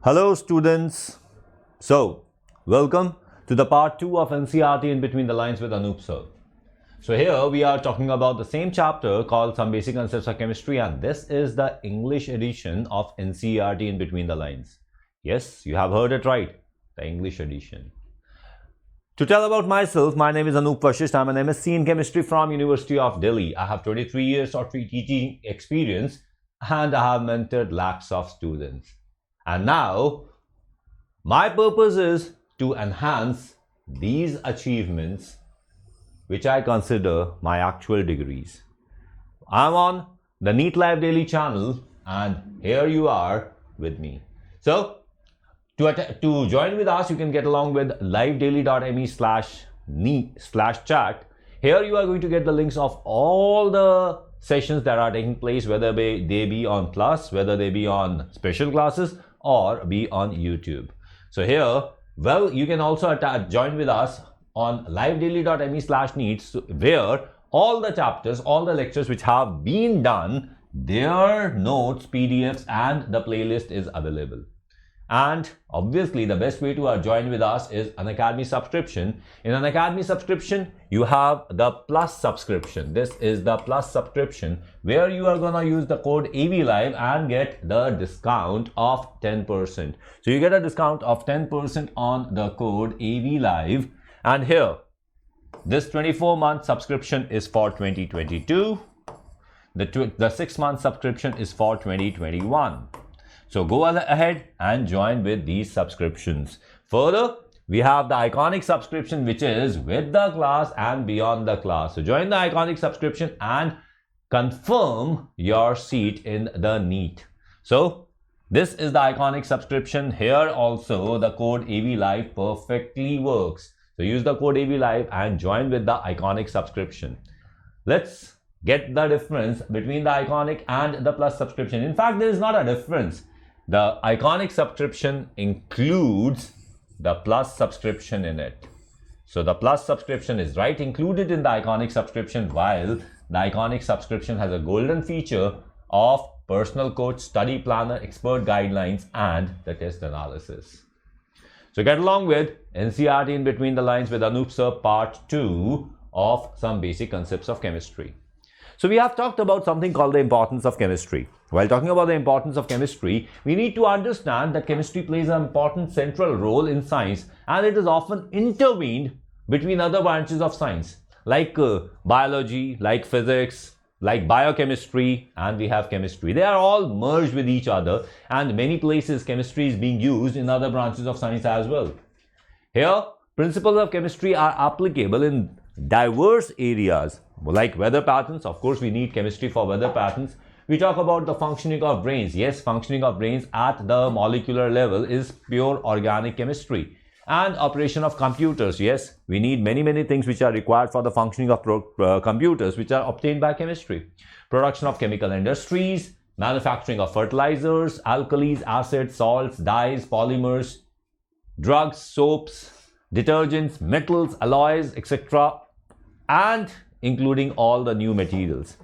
Hello students. So, welcome to the part 2 of NCERT in Between the Lines with Anoop Sir. So here we are talking about the same chapter called Some Basic Concepts of Chemistry, and this is the English edition of NCERT in Between the Lines. Yes, you have heard it right, the English edition. To tell about myself, my name is Anoop Vashishtha. I'm an MSc in Chemistry from University of Delhi. I have 23 years of teaching experience and I have mentored lakhs of students. And now, my purpose is to enhance these achievements, which I consider my actual degrees. I'm on the NEET Live Daily channel, and here you are with me. So, to join with us, you can get along with livedaily.me/NEET/chat. Here you are going to get the links of all the sessions that are taking place, whether they be on Plus, whether they be on special classes, or be on YouTube. So here, well, you can also join with us on livedaily.me/NEET, where all the chapters, all the lectures which have been done, their notes, PDFs, and the playlist is available. And obviously, the best way to join with us is Unacademy subscription. In Unacademy subscription, you have the Plus subscription. This is the Plus subscription where you are gonna use the code AVLIVE and get the discount of 10%. So you get a discount of 10% on the code AVLIVE. And here, this 24-month subscription is for 2022. The 6-month subscription is for 2021. So go ahead and join with these subscriptions. Further, we have the Iconic subscription, which is with the class and beyond the class. So join the Iconic subscription and confirm your seat in the NEET. So this is the Iconic subscription. Here also the code AVLIVE perfectly works. So use the code AVLIVE and join with the Iconic subscription. Let's get the difference between the Iconic and the Plus subscription. In fact, there is not a difference. The Iconic subscription includes the Plus subscription in it. So the Plus subscription is right included in the Iconic subscription, while the Iconic subscription has a golden feature of personal coach, study planner, expert guidelines, and the test analysis. So get along with NCERT in Between the Lines with Anoop Sir, part 2 of Some Basic Concepts of Chemistry. So we have talked about something called the importance of chemistry. While talking about the importance of chemistry, we need to understand that chemistry plays an important central role in science, and it is often intervened between other branches of science like biology, like physics, like biochemistry, and we have chemistry. They are all merged with each other, and many places chemistry is being used in other branches of science as well. Here, principles of chemistry are applicable in diverse areas like weather patterns. Of course, we need chemistry for weather patterns. We talk about the functioning of brains. Yes, functioning of brains at the molecular level is pure organic chemistry. And operation of computers. Yes, we need many things which are required for the functioning of computers, which are obtained by chemistry. Production of chemical industries, manufacturing of fertilizers, alkalis, acids, salts, dyes, polymers, drugs, soaps, detergents, metals, alloys, etc., and including all the new materials.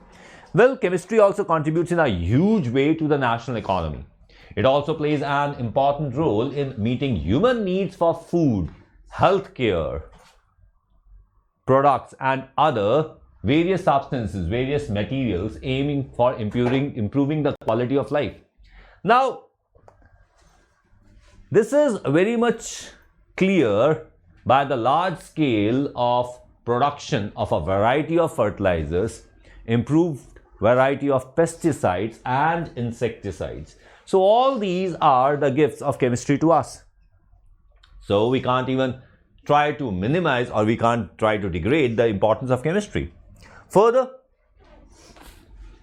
Well, chemistry also contributes in a huge way to the national economy. It also plays an important role in meeting human needs for food, healthcare, products, and other various substances, various materials, aiming for improving the quality of life. Now, this is very much clear by the large scale of production of a variety of fertilizers, improved variety of pesticides and insecticides. So all these are the gifts of chemistry to us. So we can't even try to minimize, or we can't try to degrade the importance of chemistry. Further,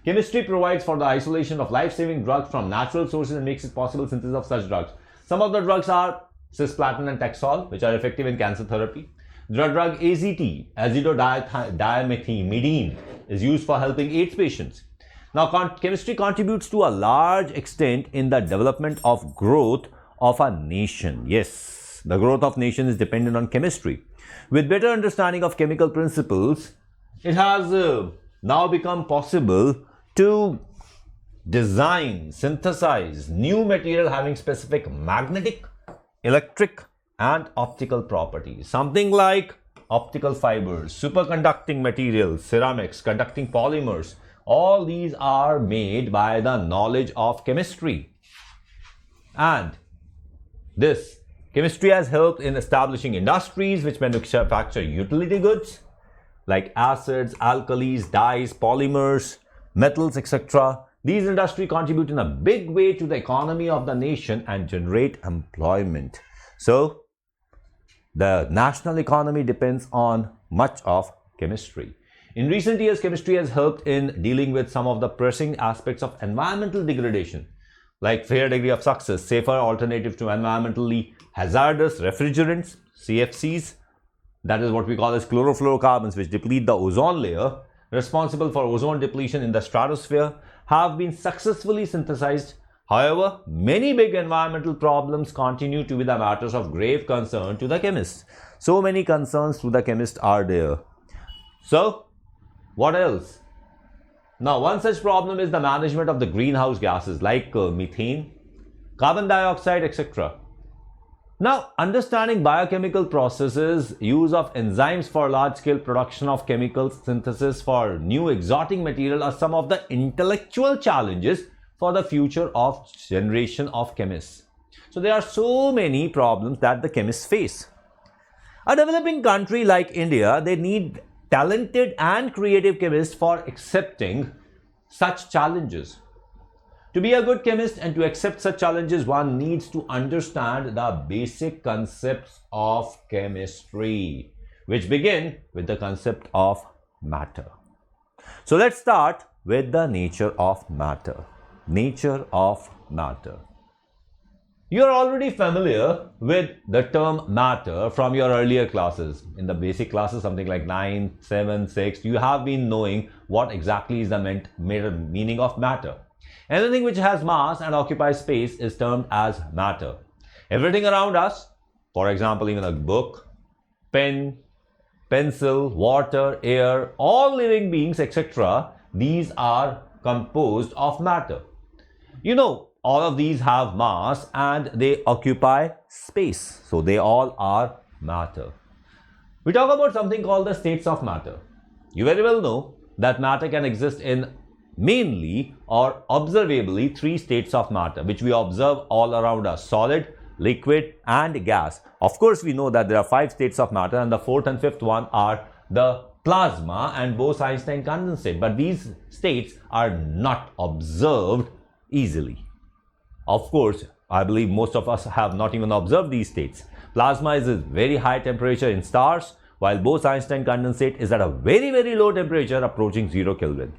chemistry provides for the isolation of life-saving drugs from natural sources and makes it possible synthesis of such drugs. Some of the drugs are cisplatin and Taxol, which are effective in cancer therapy. The drug AZT, azithromycin, is used for helping AIDS patients. Now, chemistry contributes to a large extent in the development of growth of a nation. Yes, the growth of nation is dependent on chemistry. With better understanding of chemical principles, it has now become possible to design, synthesize new material having specific magnetic, electric and optical properties. Something like optical fibers, superconducting materials, ceramics, conducting polymers. All these are made by the knowledge of chemistry. And this chemistry has helped in establishing industries which manufacture utility goods like acids, alkalis, dyes, polymers, metals, etc. These industries contribute in a big way to the economy of the nation and generate employment. So, the national economy depends on much of chemistry. In recent years, chemistry has helped in dealing with some of the pressing aspects of environmental degradation, like fair degree of success, safer alternative to environmentally hazardous refrigerants, CFCs, that is what we call as chlorofluorocarbons, which deplete the ozone layer, responsible for ozone depletion in the stratosphere, have been successfully synthesized. However, many big environmental problems continue to be the matters of grave concern to the chemists. So many concerns to the chemist are there. So, what else? Now, one such problem is the management of the greenhouse gases like methane, carbon dioxide, etc. Now, understanding biochemical processes, use of enzymes for large-scale production of chemicals, synthesis for new exotic material are some of the intellectual challenges for the future of generation of chemists. So, there are so many problems that the chemists face. A developing country like India, they need talented and creative chemists for accepting such challenges. To be a good chemist and to accept such challenges, one needs to understand the basic concepts of chemistry, which begin with the concept of matter. So let's start with the nature of matter. Nature of matter. You are already familiar with the term matter from your earlier classes. In the basic classes, something like 9, 7, 6, you have been knowing what exactly is the meaning of matter. Anything which has mass and occupies space is termed as matter. Everything around us, for example, even a book, pen, pencil, water, air, all living beings, etc., these are composed of matter. You know, all of these have mass and they occupy space. So, they all are matter. We talk about something called the states of matter. You very well know that matter can exist in mainly or observably 3 states of matter, which we observe all around us: solid, liquid and gas. Of course, we know that there are 5 states of matter, and the 4th and 5th one are the plasma and Bose-Einstein condensate. But these states are not observed easily. Of course, I believe most of us have not even observed these states. Plasma is at very high temperature in stars, while Bose-Einstein condensate is at a very, very low temperature approaching 0 Kelvin.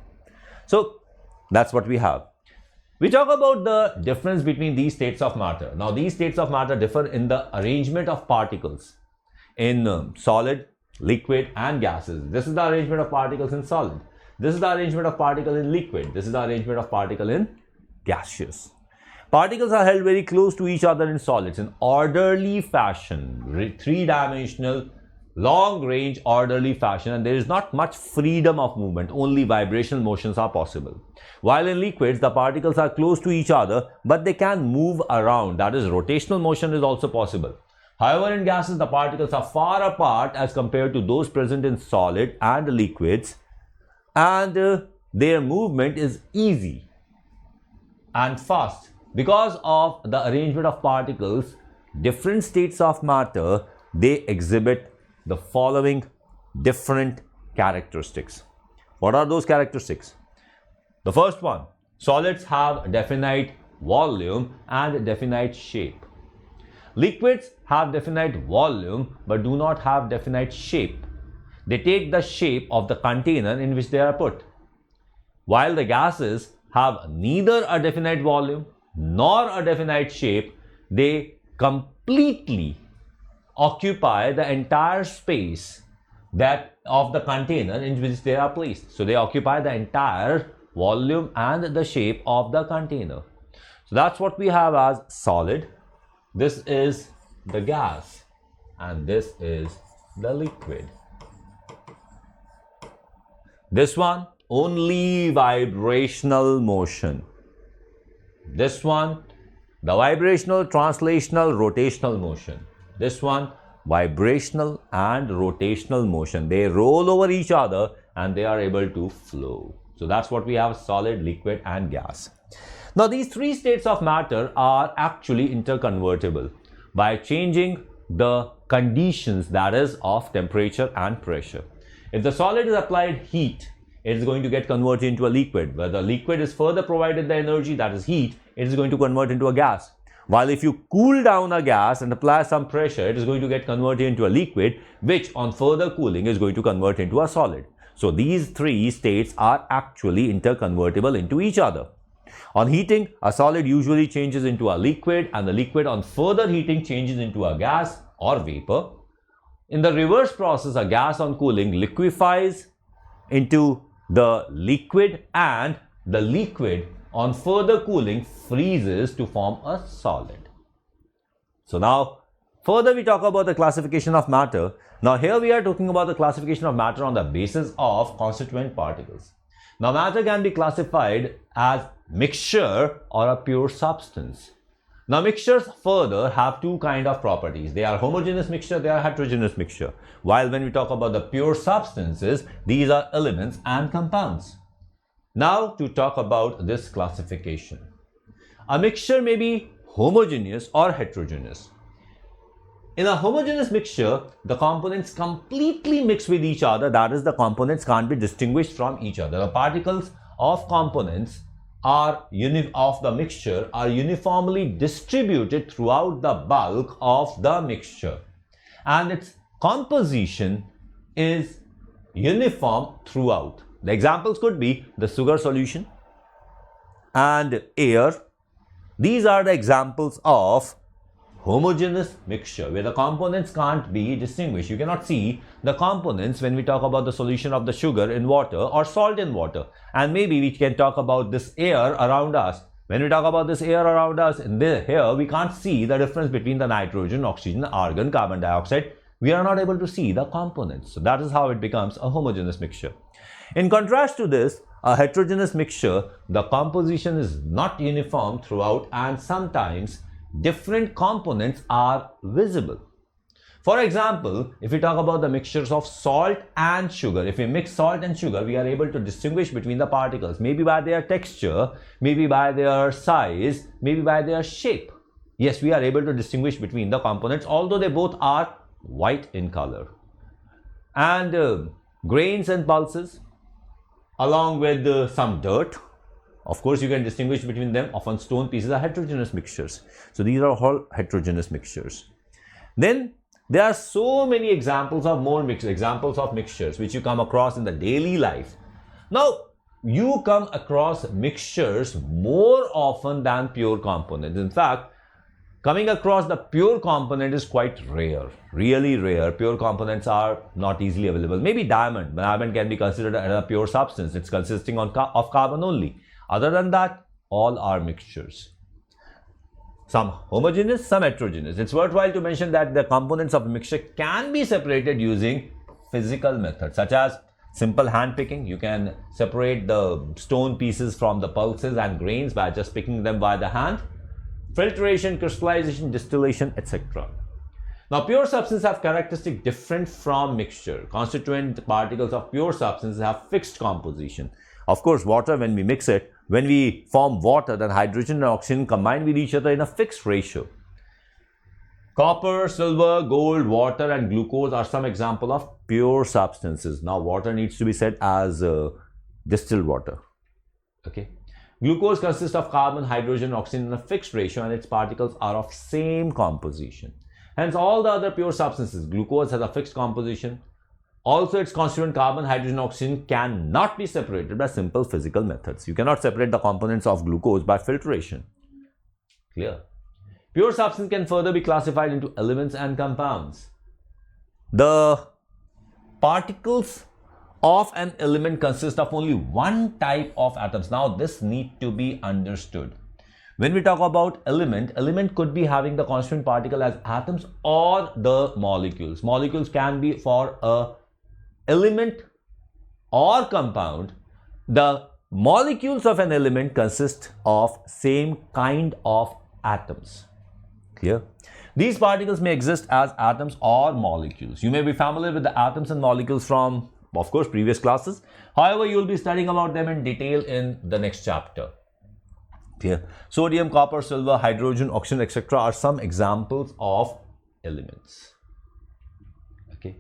So, that's what we have. We talk about the difference between these states of matter. Now, these states of matter differ in the arrangement of particles in solid, liquid and gases. This is the arrangement of particles in solid. This is the arrangement of particles in liquid. This is the arrangement of particles in gaseous. Particles are held very close to each other in solids in orderly fashion, 3-dimensional, long-range orderly fashion, and there is not much freedom of movement, only vibrational motions are possible. While in liquids, the particles are close to each other, but they can move around, that is, rotational motion is also possible. However, in gases, the particles are far apart as compared to those present in solid and liquids, and their movement is easy and fast. Because of the arrangement of particles, different states of matter, they exhibit the following different characteristics. What are those characteristics? The first one, solids have definite volume and definite shape. Liquids have definite volume but do not have definite shape. They take the shape of the container in which they are put. While the gases have neither a definite volume nor a definite shape, they completely occupy the entire space that of the container in which they are placed. So they occupy the entire volume and the shape of the container. So that's what we have as solid. This is the gas and this is the liquid. This one, only vibrational motion. This one, the vibrational, translational, rotational motion. This one, vibrational and rotational motion. They roll over each other and they are able to flow. So that's what we have: solid, liquid and gas. Now these three states of matter are actually interconvertible by changing the conditions, that is of temperature and pressure. If the solid is applied heat, it is going to get converted into a liquid. Where the liquid is further provided the energy, that is heat, it is going to convert into a gas. While if you cool down a gas and apply some pressure, it is going to get converted into a liquid, which on further cooling is going to convert into a solid. So these three states are actually interconvertible into each other. On heating, a solid usually changes into a liquid, and the liquid on further heating changes into a gas or vapor. In the reverse process, a gas on cooling liquefies into the liquid, and the liquid on further cooling freezes to form a solid. So now further we talk about the classification of matter. Now here we are talking about the classification of matter on the basis of constituent particles. Now matter can be classified as mixture or a pure substance. Now mixtures further have two kind of properties. They are homogeneous mixture, they are heterogeneous mixture. While when we talk about the pure substances, these are elements and compounds. Now to talk about this classification. A mixture may be homogeneous or heterogeneous. In a homogeneous mixture, the components completely mix with each other. That is, the components can't be distinguished from each other. The particles of components of the mixture are uniformly distributed throughout the bulk of the mixture, and its composition is uniform throughout. The examples could be the sugar solution and air. These are the examples of homogeneous mixture where the components can't be distinguished. You cannot see the components when we talk about the solution of the sugar in water or salt in water. And maybe we can talk about this air around us. When we talk about this air around us, here we can't see the difference between the nitrogen, oxygen, argon, carbon dioxide. We are not able to see the components. So that is how it becomes a homogeneous mixture. In contrast to this, a heterogeneous mixture, the composition is not uniform throughout, and sometimes different components are visible. For example, if we talk about the mixtures of salt and sugar, if we mix salt and sugar, we are able to distinguish between the particles, maybe by their texture, maybe by their size, maybe by their shape. Yes, we are able to distinguish between the components, although they both are white in color. And grains and pulses, along with some dirt, of course, you can distinguish between them. Often stone pieces are heterogeneous mixtures. So these are all heterogeneous mixtures. Then there are so many examples of examples of mixtures which you come across in the daily life. Now you come across mixtures more often than pure components. In fact, coming across the pure component is quite rare, really rare. Pure components are not easily available. Maybe diamond. Diamond can be considered a pure substance. It's consisting of carbon only. Other than that, all are mixtures. Some homogeneous, some heterogeneous. It's worthwhile to mention that the components of a mixture can be separated using physical methods, such as simple hand picking. You can separate the stone pieces from the pulses and grains by just picking them by the hand. Filtration, crystallization, distillation, etc. Now, pure substances have characteristics different from mixture. Constituent particles of pure substances have fixed composition. Of course, water, when we mix it, when we form water, then hydrogen and oxygen combine with each other in a fixed ratio. Copper, silver, gold, water and glucose are some examples of pure substances. Now, water needs to be said as distilled water. Okay. Glucose consists of carbon, hydrogen, oxygen in a fixed ratio, and its particles are of same composition. Hence, all the other pure substances, glucose has a fixed composition. Also, its constituent carbon, hydrogen, oxygen cannot be separated by simple physical methods. You cannot separate the components of glucose by filtration. Clear? Pure substance can further be classified into elements and compounds. The particles of an element consist of only one type of atoms. Now, this needs to be understood. When we talk about element could be having the constituent particle as atoms or the molecules. Molecules can be for a element or compound. The Molecules of an element consist of same kind of atoms. Clear? These particles may exist as atoms or molecules. You may be familiar with the atoms and molecules from, of course, previous classes. However, you will be studying about them in detail in the next chapter. Clear? Sodium, copper, silver, hydrogen, oxygen, etc. are some examples of elements. Okay.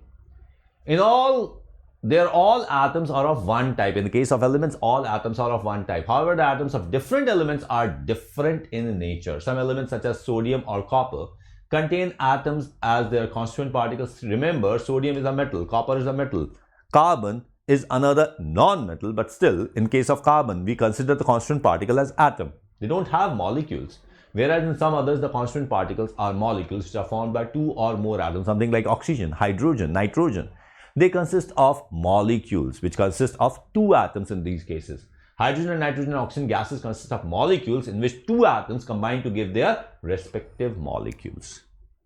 In all, they're all atoms are of one type. In the case of elements, all atoms are of one type. However, the atoms of different elements are different in nature. Some elements such as sodium or copper contain atoms as their constituent particles. Remember, sodium is a metal, copper is a metal, carbon is another non-metal, but still, in case of carbon, we consider the constituent particle as atom. They don't have molecules. Whereas in some others, the constituent particles are molecules which are formed by two or more atoms, something like oxygen, hydrogen, nitrogen. They consist of molecules, which consist of two atoms in these cases. Hydrogen and nitrogen and oxygen gases consist of molecules in which two atoms combine to give their respective molecules.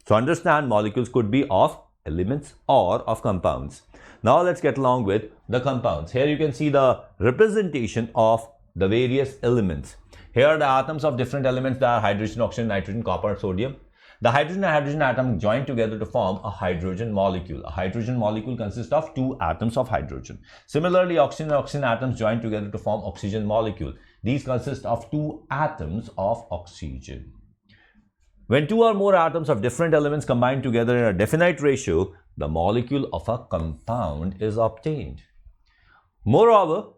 So understand, molecules could be of elements or of compounds. Now let's get along with the compounds. Here you can see the representation of the various elements. Here are the atoms of different elements that are hydrogen, oxygen, nitrogen, copper, sodium. The hydrogen and hydrogen atom join together to form a hydrogen molecule. A hydrogen molecule consists of two atoms of hydrogen. Similarly, oxygen and oxygen atoms join together to form oxygen molecule. These consist of two atoms of oxygen. When two or more atoms of different elements combine together in a definite ratio, the molecule of a compound is obtained. Moreover,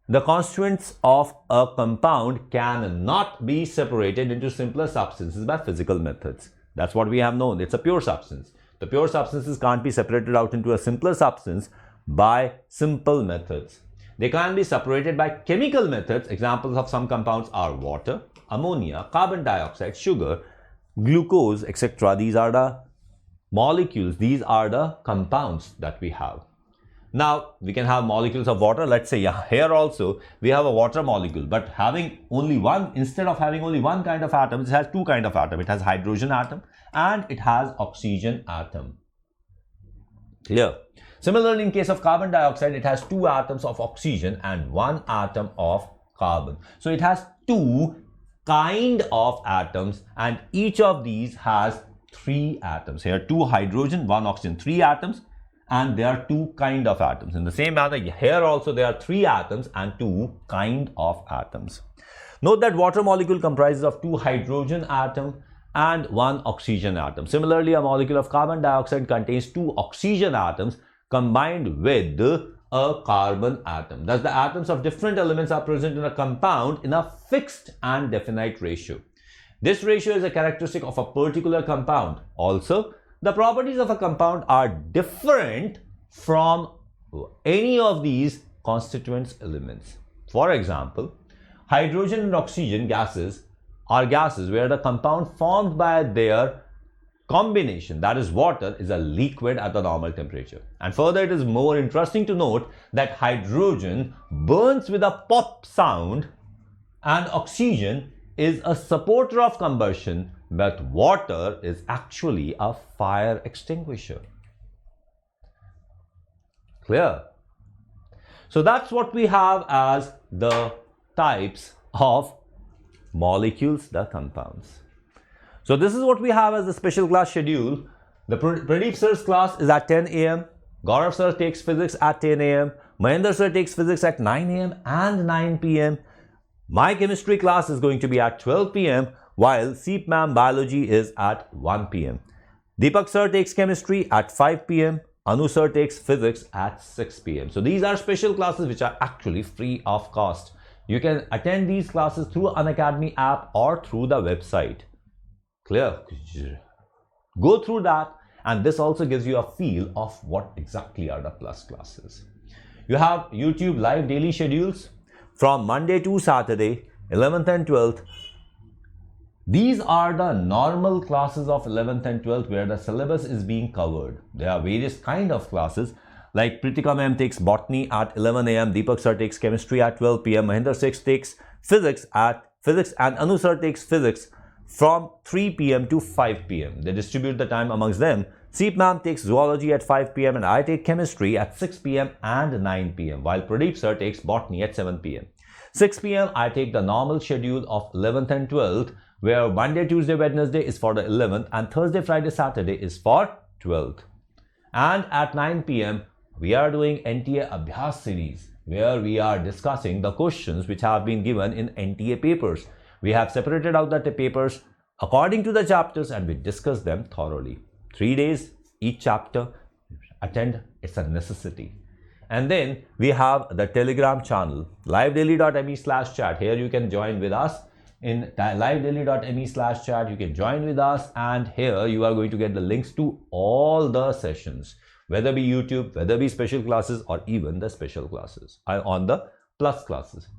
the constituents of a compound cannot be separated into simpler substances by physical methods. That's what we have known. It's a pure substance. The pure substances can't be separated out into a simpler substance by simple methods. They can be separated by chemical methods. Examples of some compounds are water, ammonia, carbon dioxide, sugar, glucose, etc. These are the molecules. These are the compounds that we have. Now, we can have molecules of water. Let's say here also we have a water molecule, but having only one, instead of having only one kind of atom, it has two kind of atom. It has hydrogen atom and it has oxygen atom. Clear? Similarly, in case of carbon dioxide, it has two atoms of oxygen and one atom of carbon. So it has two kind of atoms and each of these has three atoms. Here two hydrogen, one oxygen, three atoms. And there are two kind of atoms. In the same manner, here also there are three atoms and two kind of atoms. Note that water molecule comprises of two hydrogen atom and one oxygen atom. Similarly, a molecule of carbon dioxide contains two oxygen atoms combined with a carbon atom. Thus, the atoms of different elements are present in a compound in a fixed and definite ratio. This ratio is a characteristic of a particular compound. Also, the properties of a compound are different from any of these constituent elements. For example, hydrogen and oxygen gases are gases where the compound formed by their combination, that is water, is a liquid at the normal temperature. And further, it is more interesting to note that hydrogen burns with a pop sound and oxygen is a supporter of combustion, but water is actually a fire extinguisher. Clear? So that's what we have as the types of molecules, the compounds. So this is what we have as the special class schedule. The Pradeep Sir's class is at 10 a.m. Gaurav Sir takes physics at 10 a.m. Mahendra Sir takes physics at 9 a.m. and 9 p.m. My chemistry class is going to be at 12 p.m. while Seep Ma'am biology is at 1 p.m. Deepak Sir takes chemistry at 5 p.m. Anu Sir takes physics at 6 p.m. So these are special classes which are actually free of cost. You can attend these classes through Unacademy app or through the website. Clear? Go through that, and this also gives you a feel of what exactly are the plus classes. You have YouTube live daily schedules from Monday to Saturday, 11th and 12th. These are the normal classes of 11th and 12th where the syllabus is being covered. There are various kind of classes like Pritika ma'am takes botany at 11 a.m. Deepak Sir takes chemistry at 12 p.m. Mahendra Sir takes physics and Anu Sir takes physics from 3 p.m. to 5 p.m. They distribute the time amongst them. Seep ma'am takes zoology at 5 p.m. and I take chemistry at 6 p.m. and 9 p.m. while Pradeep Sir takes botany at 7 p.m. 6 p.m. I take the normal schedule of 11th and 12th, where Monday, Tuesday, Wednesday is for the 11th and Thursday, Friday, Saturday is for 12th. And at 9 p.m. we are doing NTA Abhyas series, where we are discussing the questions which have been given in NTA papers. We have separated out the papers according to the chapters and we discuss them thoroughly. 3 days each chapter. Attend, it's a necessity. And then we have the Telegram channel, livedaily.me/chat. Here you can join with us in livedaily.me/chat. You can join with us, and here you are going to get the links to all the sessions, whether be YouTube, whether be special classes, or even the special classes on the plus classes.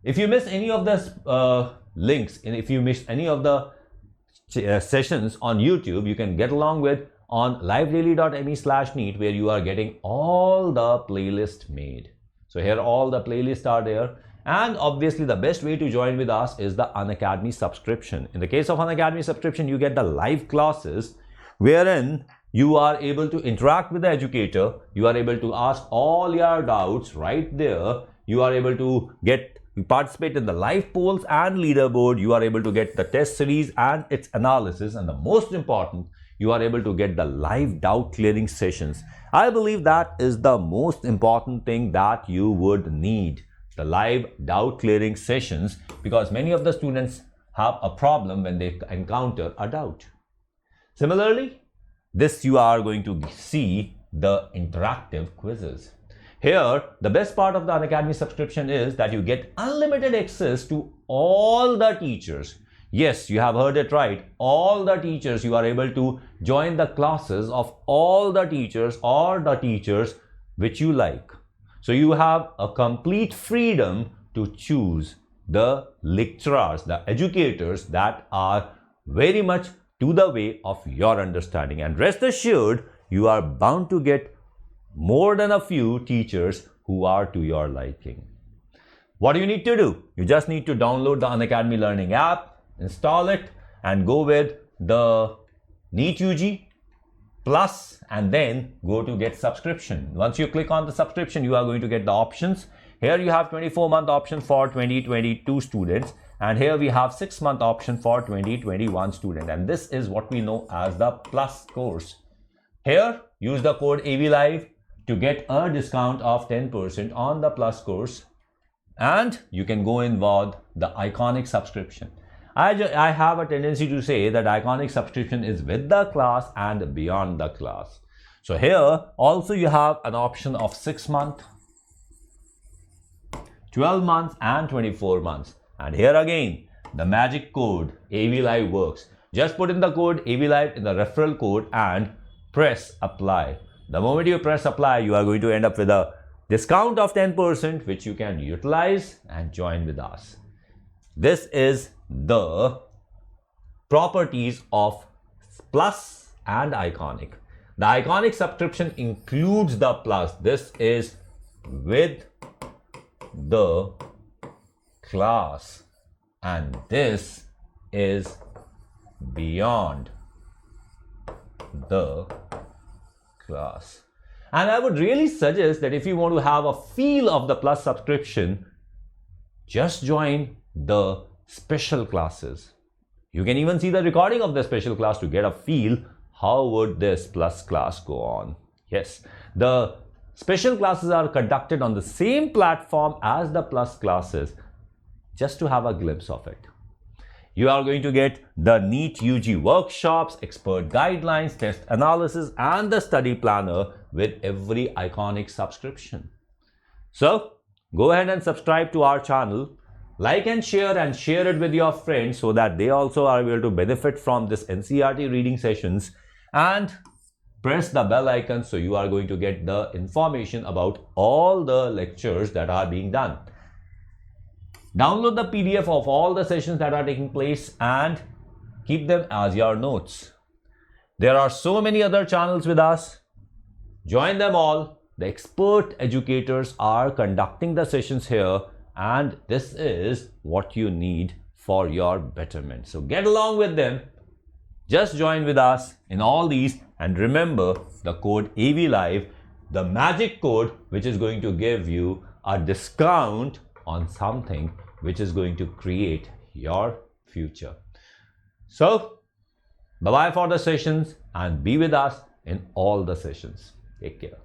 If you miss any of the links, and if you miss any of the sessions on YouTube, you can get along with on livedaily.me/NEET, where you are getting all the playlists made. So here all the playlists are there. And obviously the best way to join with us is the Unacademy subscription. In the case of Unacademy subscription, you get the live classes wherein you are able to interact with the educator. You are able to ask all your doubts right there. You are able to participate in the live polls and leaderboard. You are able to get the test series and its analysis. And the most important, you are able to get the live doubt clearing sessions. I believe that is the most important thing that you would need, the live doubt clearing sessions, because many of the students have a problem when they encounter a doubt. Similarly, this you are going to see the interactive quizzes. Here, the best part of the Unacademy subscription is that you get unlimited access to all the teachers. Yes, you have heard it right. All the teachers, you are able to join the classes of all the teachers or the teachers which you like. So you have a complete freedom to choose the lecturers, the educators that are very much to the way of your understanding. And rest assured, you are bound to get more than a few teachers who are to your liking. What do you need to do? You just need to download the Unacademy Learning app, install it, and go with the NEET UG Plus, and then go to get subscription. Once you click on the subscription, you are going to get the options. Here you have 24-month option for 2022 students, and here we have 6-month option for 2021 student, and this is what we know as the Plus course. Here, use the code AVLIVE to get a discount of 10% on the Plus course, and you can go involve the Iconic subscription. I have a tendency to say that Iconic subscription is with the class and beyond the class. So here also you have an option of 6 months, 12 months and 24 months. And here again, the magic code AVLIVE works. Just put in the code AVLIVE in the referral code and press apply. The moment you press apply, you are going to end up with a discount of 10%, which you can utilize and join with us. This is the properties of Plus and Iconic. The Iconic subscription includes the Plus. This is with the class, and this is beyond the class. And I would really suggest that if you want to have a feel of the Plus subscription, just join the special classes. You can even see the recording of the special class to get a feel how would this Plus class go on. Yes, the special classes are conducted on the same platform as the Plus classes, just to have a glimpse of it. You are going to get the NEET UG workshops, expert guidelines, test analysis, and the study planner with every Iconic subscription. So go ahead and subscribe to our channel. Like and share it with your friends so that they also are able to benefit from this NCERT reading sessions, and press the bell icon so you are going to get the information about all the lectures that are being done. Download the PDF of all the sessions that are taking place and keep them as your notes. There are so many other channels with us. Join them all. The expert educators are conducting the sessions here, and this is what you need for your betterment. So get along with them. Just join with us in all these, and remember the code AVLIVE, the magic code which is going to give you a discount on something which is going to create your future. So, bye-bye for the sessions and be with us in all the sessions. Take care.